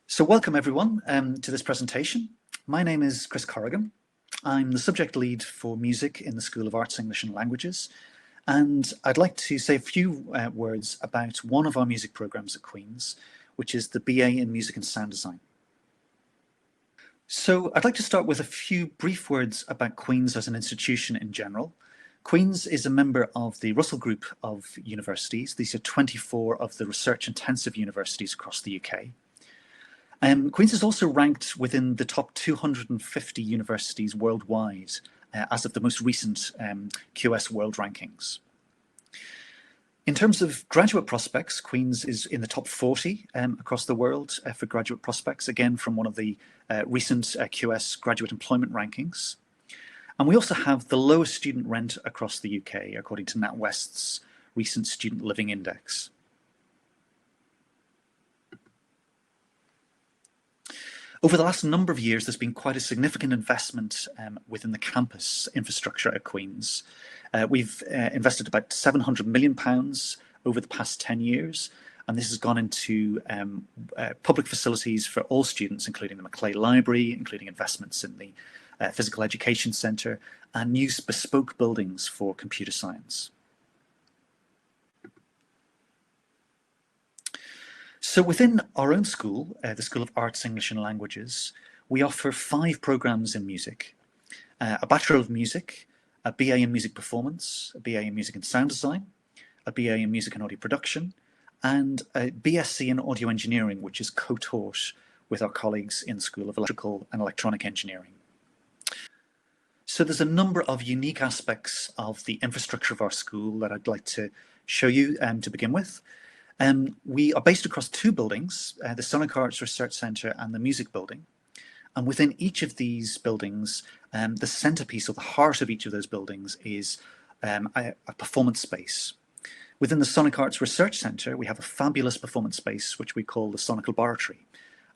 So welcome everyone to this presentation. My name is Chris Corrigan. I'm the subject lead for music in the School of Arts, English and Languages, and I'd like to say a few words about one of our music programs at Queen's, which is the BA in Music and Sound Design. So I'd like to start with a few brief words about Queen's as an institution in general. Queen's is a member of the Russell Group of universities. These are 24 of the research-intensive universities across the UK. Queen's is also ranked within the top 250 universities worldwide as of the most recent QS World Rankings. In terms of graduate prospects, Queen's is in the top 40 across the world for graduate prospects, again from one of the recent QS graduate employment rankings. And we also have the lowest student rent across the UK, according to NatWest's recent Student Living Index. Over the last number of years, there's been quite a significant investment within the campus infrastructure at Queen's. We've invested about £700 million over the past 10 years, and this has gone into public facilities for all students, including the Macleay Library, including investments in the Physical Education Centre, and new bespoke buildings for computer science. So within our own school, the School of Arts, English and Languages, we offer 5 programmes in music. A Bachelor of Music, a BA in Music Performance, a BA in Music and Sound Design, a BA in Music and Audio Production, and a BSc in Audio Engineering, which is co-taught with our colleagues in the School of Electrical and Electronic Engineering. So there's a number of unique aspects of the infrastructure of our school that I'd like to show you to begin with. We are based across 2 buildings, the Sonic Arts Research Centre and the Music Building. And within each of these buildings, the centrepiece or the heart of each of those buildings is a performance space. Within the Sonic Arts Research Centre, we have a fabulous performance space, which we call the Sonic Laboratory.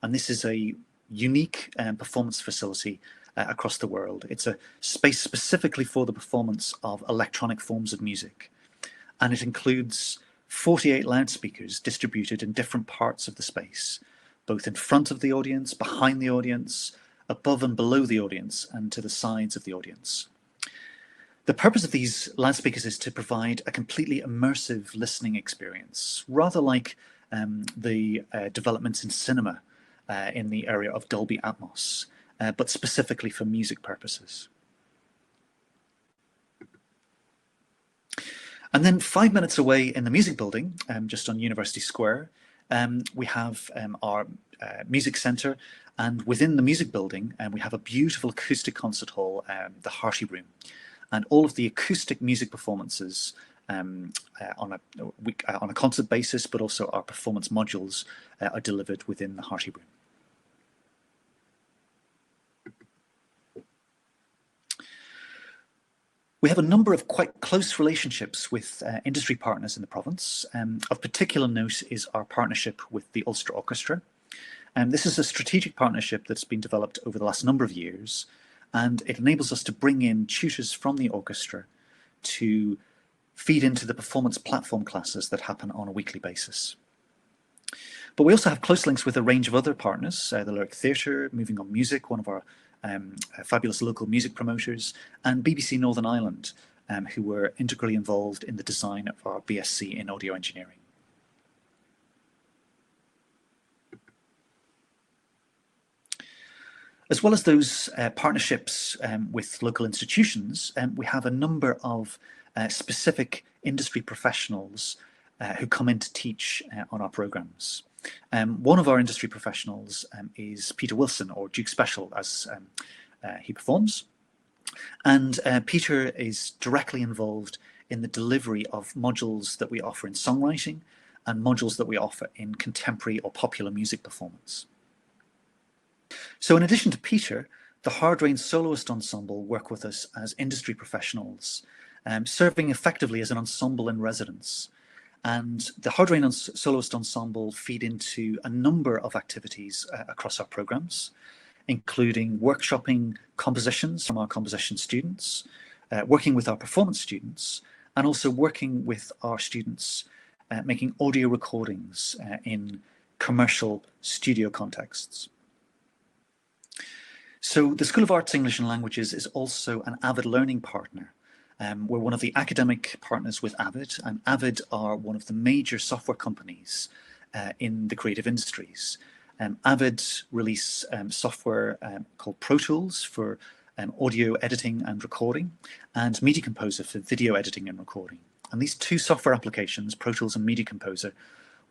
And this is a unique performance facility across the world. It's a space specifically for the performance of electronic forms of music. And it includes 48 loudspeakers distributed in different parts of the space, both in front of the audience, behind the audience, above and below the audience, and to the sides of the audience. The purpose of these loudspeakers is to provide a completely immersive listening experience, rather like the developments in cinema in the area of Dolby Atmos, but specifically for music purposes. And then 5 minutes away in the Music Building, just on University Square, we have our music centre, and within the Music Building we have a beautiful acoustic concert hall, the Hearty Room, and all of the acoustic music performances on a concert basis, but also our performance modules are delivered within the Hearty Room. We have a number of quite close relationships with industry partners in the province. Of particular note is our partnership with the Ulster Orchestra. This is a strategic partnership that's been developed over the last number of years, and it enables us to bring in tutors from the orchestra to feed into the performance platform classes that happen on a weekly basis. But we also have close links with a range of other partners, the Lyric Theatre, Moving On Music, one of our fabulous local music promoters, and BBC Northern Ireland, who were integrally involved in the design of our BSc in Audio Engineering. As well as those partnerships with local institutions, we have a number of specific industry professionals who come in to teach on our programmes. One of our industry professionals is Peter Wilson, or Duke Special, as he performs. And Peter is directly involved in the delivery of modules that we offer in songwriting and modules that we offer in contemporary or popular music performance. So in addition to Peter, the Hard Rain Soloist Ensemble work with us as industry professionals, serving effectively as an ensemble in residence. And the Hard Rain Soloist Ensemble feed into a number of activities across our programmes, including workshopping compositions from our composition students, working with our performance students, and also working with our students making audio recordings in commercial studio contexts. So the School of Arts, English and Languages is also an Avid learning partner. We're one of the academic partners with Avid, and Avid are one of the major software companies in the creative industries. Avid release software called Pro Tools for audio editing and recording, and Media Composer for video editing and recording. And these two software applications, Pro Tools and Media Composer,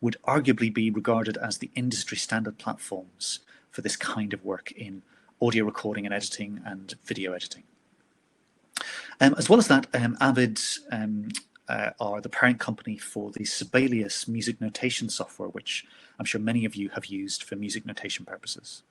would arguably be regarded as the industry standard platforms for this kind of work in audio recording and editing and video editing. As well as that, Avid are the parent company for the Sibelius music notation software, which I'm sure many of you have used for music notation purposes.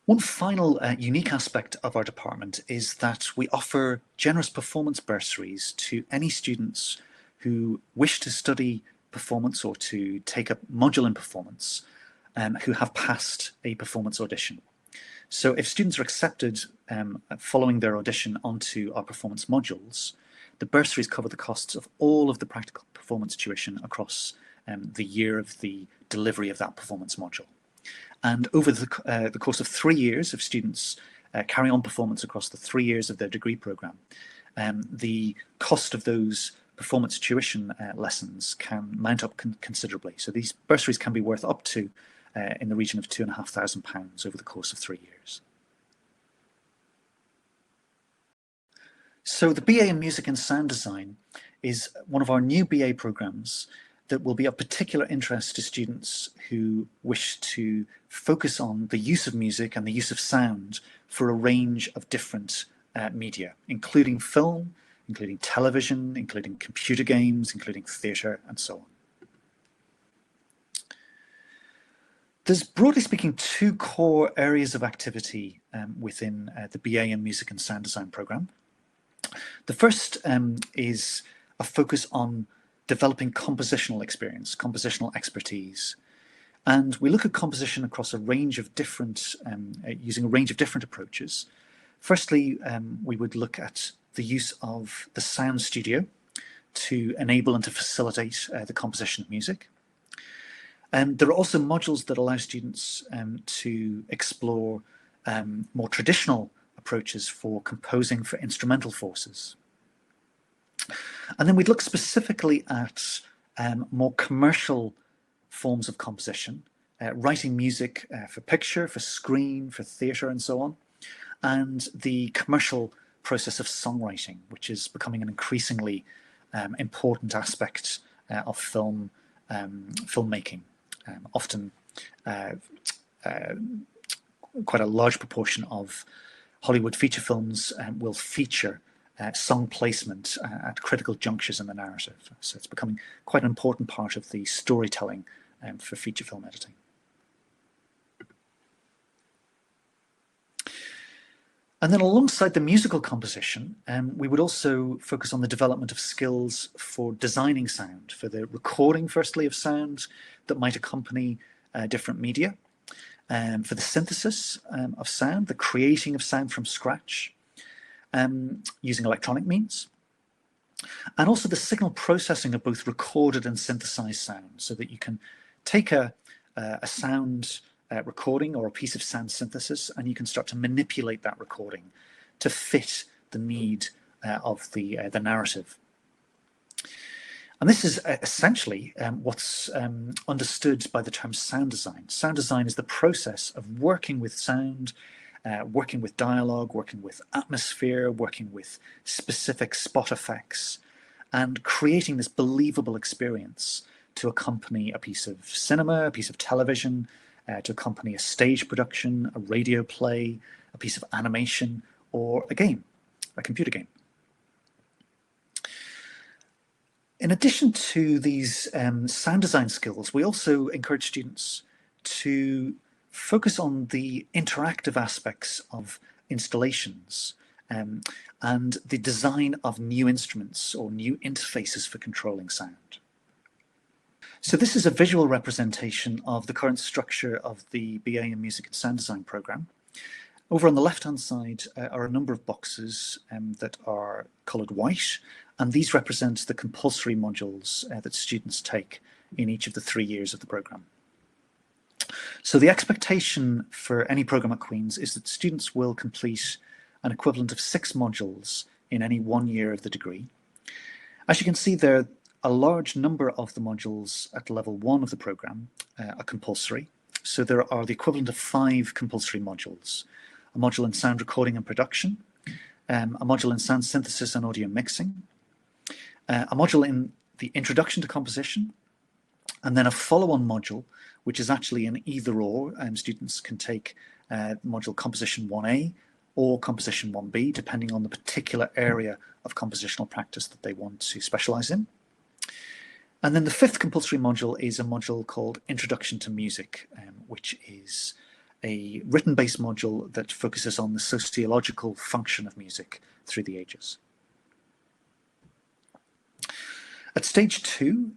One final unique aspect of our department is that we offer generous performance bursaries to any students who wish to study performance or to take a module in performance who have passed a performance audition. So if students are accepted following their audition onto our performance modules, the bursaries cover the costs of all of the practical performance tuition across the year of the delivery of that performance module. And over the course of 3 years, if students carry on performance across the 3 years of their degree programme, the cost of those performance tuition lessons can mount up considerably. So these bursaries can be worth up to in the region of £2,500 over the course of 3 years. So the BA in Music and Sound Design is one of our new BA programmes that will be of particular interest to students who wish to focus on the use of music and the use of sound for a range of different media, including film, including television, including computer games, including theatre, and so on. There's, broadly speaking, 2 core areas of activity within the BA in Music and Sound Design programme. The first is a focus on developing compositional experience, compositional expertise. And we look at composition across a range of different, using a range of different approaches. Firstly, we would look at the use of the sound studio to enable and to facilitate the composition of music. There are also modules that allow students to explore more traditional approaches for composing for instrumental forces. And then we'd look specifically at more commercial forms of composition, writing music for picture, for screen, for theatre, and so on, and the commercial process of songwriting, which is becoming an increasingly important aspect of filmmaking. Often quite a large proportion of Hollywood feature films will feature song placement at critical junctures in the narrative. So it's becoming quite an important part of the storytelling for feature film editing. And then alongside the musical composition, we would also focus on the development of skills for designing sound, for the recording, firstly, of sound that might accompany different media, for the synthesis of sound, the creating of sound from scratch, using electronic means, and also the signal processing of both recorded and synthesized sound, so that you can take a sound recording or a piece of sound synthesis, and you can start to manipulate that recording to fit the need of the narrative. And this is essentially what's understood by the term sound design. Sound design is the process of working with sound, working with dialogue, working with atmosphere, working with specific spot effects, and creating this believable experience to accompany a piece of cinema, a piece of television, to accompany a stage production, a radio play, a piece of animation, or a game, a computer game. In addition to these sound design skills, we also encourage students to focus on the interactive aspects of installations and the design of new instruments or new interfaces for controlling sound. So this is a visual representation of the current structure of the BA in Music and Sound Design programme. Over on the left-hand side are a number of boxes that are coloured white, and these represent the compulsory modules that students take in each of the 3 years of the programme. So the expectation for any programme at Queen's is that students will complete an equivalent of 6 modules in any 1 year of the degree. As you can see there, a large number of the modules at level 1 of the programme are compulsory. So there are the equivalent of 5 compulsory modules: a module in sound recording and production, a module in sound synthesis and audio mixing, a module in the introduction to composition, and then a follow-on module, which is actually an either-or. Students can take module Composition 1A or Composition 1B, depending on the particular area of compositional practice that they want to specialise in. And then the 5th compulsory module is a module called Introduction to Music, which is a written-based module that focuses on the sociological function of music through the ages. At stage 2,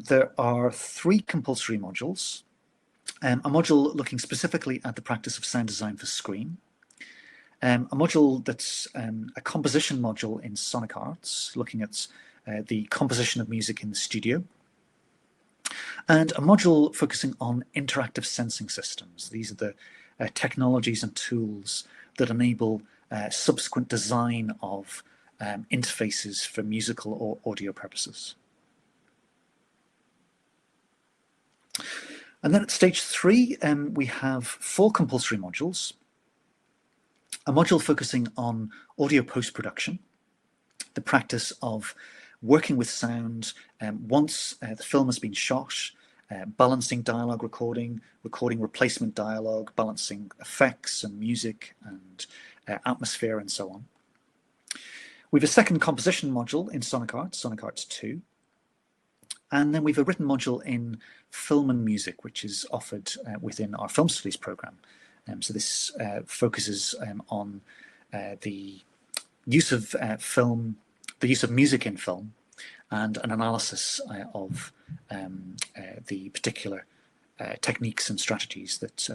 there are 3 compulsory modules. A module looking specifically at the practice of sound design for screen, a module that's a composition module in sonic arts, looking at the composition of music in the studio, and a module focusing on interactive sensing systems. These are the technologies and tools that enable subsequent design of interfaces for musical or audio purposes. And then at stage 3, we have 4 compulsory modules. A module focusing on audio post-production, the practice of working with sound once the film has been shot, balancing dialogue recording, recording replacement dialogue, balancing effects and music and atmosphere and so on. We have a second composition module in Sonic Arts 2. And then we have a written module in film and music, which is offered within our film studies programme. So this focuses on the use of film, the use of music in film, and an analysis of the particular techniques and strategies that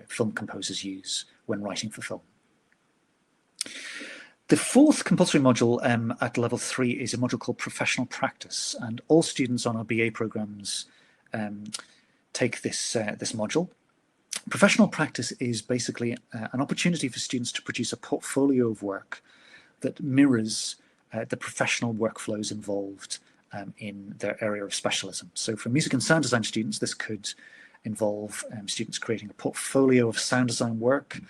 film composers use when writing for film. The 4th compulsory module at level 3 is a module called Professional Practice, and all students on our BA programmes take this module. Professional practice is basically an opportunity for students to produce a portfolio of work that mirrors the professional workflows involved in their area of specialism. So for music and sound design students, this could involve students creating a portfolio of sound design work,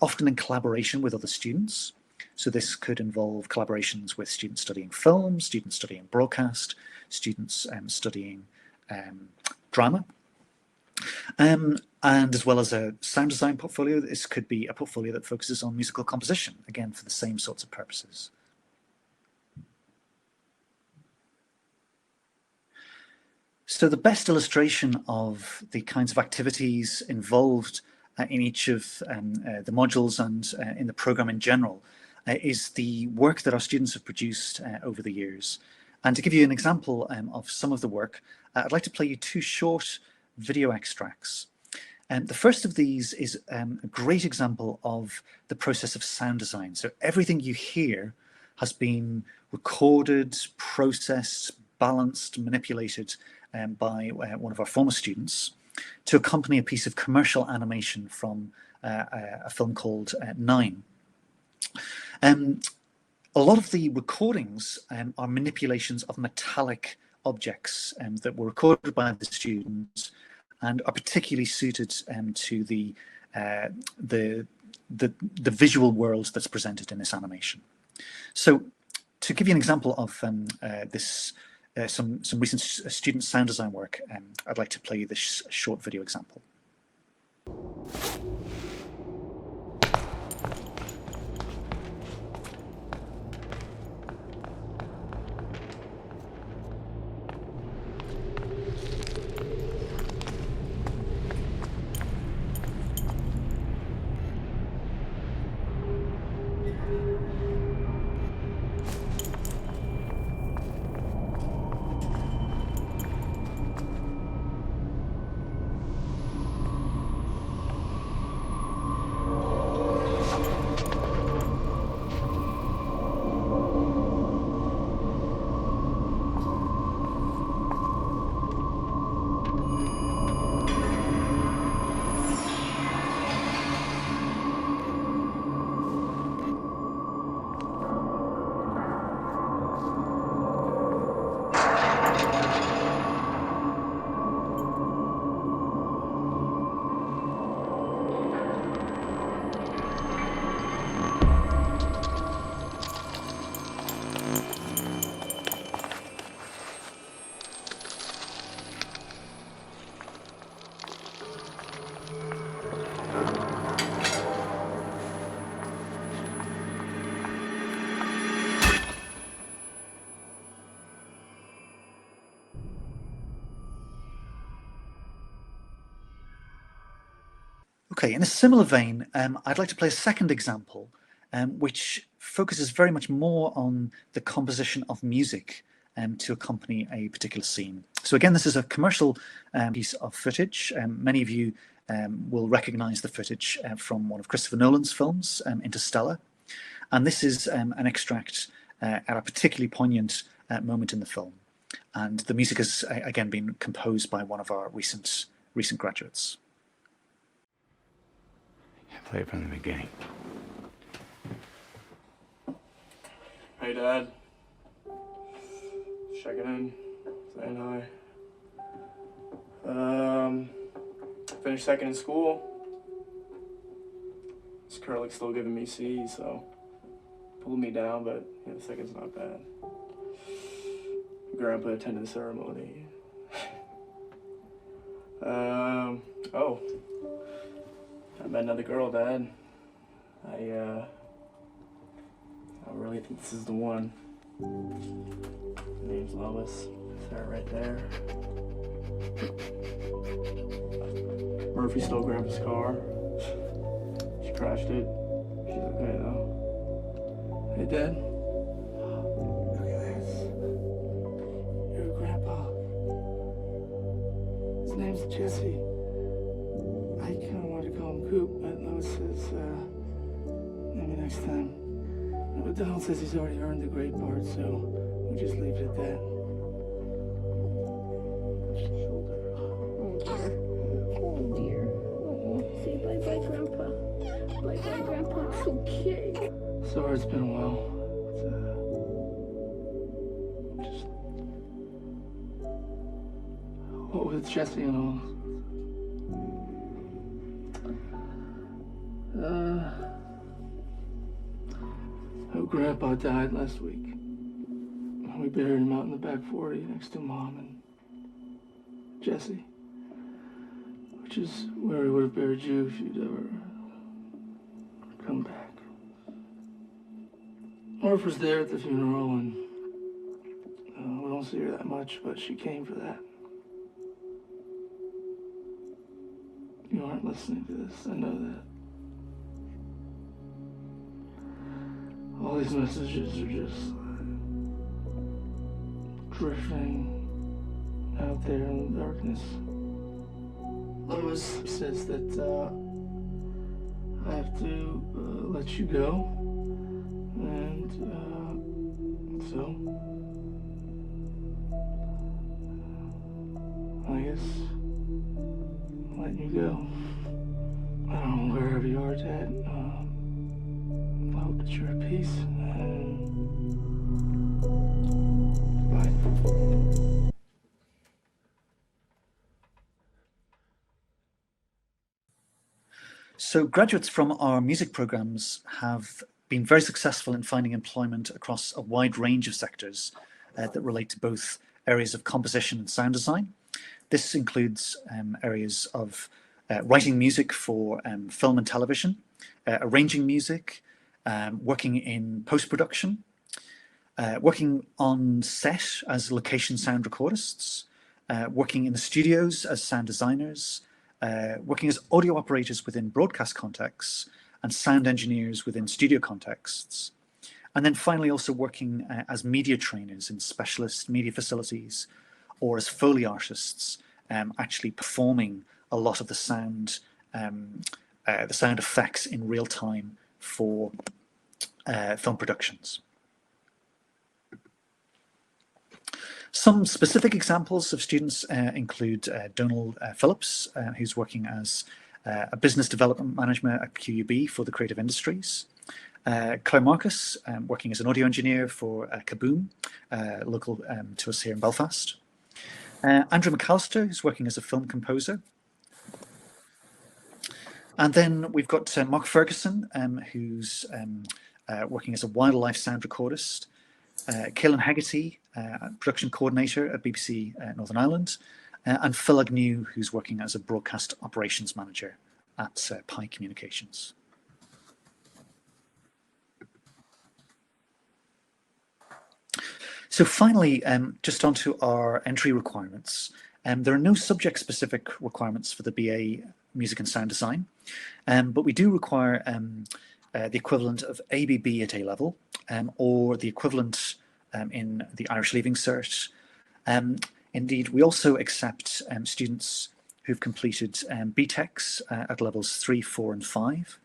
often in collaboration with other students. So this could involve collaborations with students studying film, students studying broadcast, students studying drama. And as well as a sound design portfolio, this could be a portfolio that focuses on musical composition, again, for the same sorts of purposes. So the best illustration of the kinds of activities involved in each of the modules and in the programme in general is the work that our students have produced over the years. And to give you an example of some of the work, I'd like to play you 2 short video extracts. The first of these is a great example of the process of sound design. So everything you hear has been recorded, processed, balanced, manipulated by one of our former students to accompany a piece of commercial animation from a film called Nine. A lot of the recordings are manipulations of metallic objects that were recorded by the students and are particularly suited to the visual world that's presented in this animation. So to give you an example of some recent student sound design work, I'd like to play you this short video example. Okay, in a similar vein, I'd like to play a second example, which focuses very much more on the composition of music to accompany a particular scene. So again, this is a commercial piece of footage. Many of you will recognize the footage from one of Christopher Nolan's films, Interstellar. And this is an extract at a particularly poignant moment in the film. And the music has, again, been composed by one of our recent graduates. Play it from the beginning. Hey, Dad. Checking in, saying hi. Finished second in school. It's currently still giving me C's, so pulled me down, but yeah, the second's not bad. Grandpa attended the ceremony. Oh, I met another girl, Dad. I really think this is the one. Her name's Lois. It's her right there. Murphy stole Grandpa's car. She crashed it. She's okay though. Hey, Dad. Look at this. Your grandpa. His name's Jesse. I kind of wanted to call him Coop, but Lois says, maybe next time. But Donald says he's already earned the great part, so we'll just leave it at that. Oh dear. Oh dear. Oh, say bye-bye, Grandpa. Bye-bye, Grandpa. It's okay. Sorry it's been a while. What with Jesse and all. Grandpa died last week. We buried him out in the back 40 next to Mom and Jesse, which is where we would have buried you if you'd ever come back. Orph was there at the funeral, and we don't see her that much, but she came for that. You aren't listening to this, I know that. All these messages are just drifting out there in the darkness. Lois says that I have to let you go, and so I guess I'm letting you go. I don't know, wherever you are, Dad. I hope that you're at peace, and bye. So graduates from our music programs have been very successful in finding employment across a wide range of sectors that relate to both areas of composition and sound design. This includes areas of writing music for film and television, arranging music, working in post-production, working on set as location sound recordists, working in the studios as sound designers, working as audio operators within broadcast contexts, and sound engineers within studio contexts. And then finally also working as media trainers in specialist media facilities, or as Foley artists, actually performing a lot of the sound effects in real time for film productions. Some specific examples of students include Donald Phillips, who's working as a business development manager at QUB for the creative industries. Claire Marcus, working as an audio engineer for Kaboom, local to us here in Belfast. Andrew McAllister, who's working as a film composer. And then we've got Mark Ferguson, who's working as a wildlife sound recordist. Caelan Hegarty, production coordinator at BBC Northern Ireland. And Phil Agnew, who's working as a broadcast operations manager at Pi Communications. So finally, just onto our entry requirements. There are no subject-specific requirements for the BA music and sound design, but we do require the equivalent of ABB at A-level, or the equivalent in the Irish Leaving Cert. Indeed, we also accept students who've completed BTECs at levels 3, 4 and 5.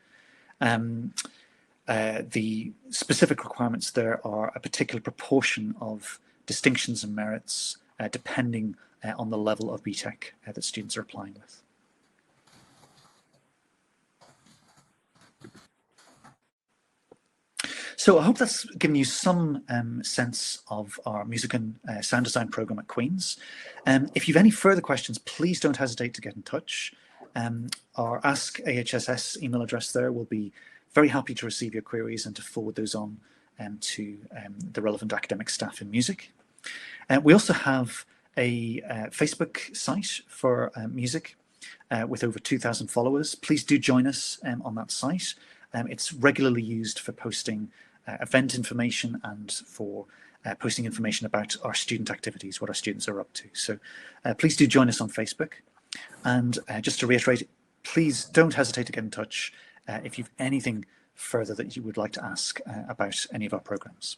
The specific requirements there are a particular proportion of distinctions and merits depending on the level of BTEC that students are applying with. So I hope that's given you some sense of our music and sound design program at Queen's. If you've any further questions, please don't hesitate to get in touch. Our Ask AHSS email address there will be very happy to receive your queries and to forward those on to the relevant academic staff in music. We also have a Facebook site for music with over 2,000 followers. Please do join us on that site. It's regularly used for posting event information and for posting information about our student activities, what our students are up to. So please do join us on Facebook. And just to reiterate, please don't hesitate to get in touch if you've anything further that you would like to ask about any of our programs.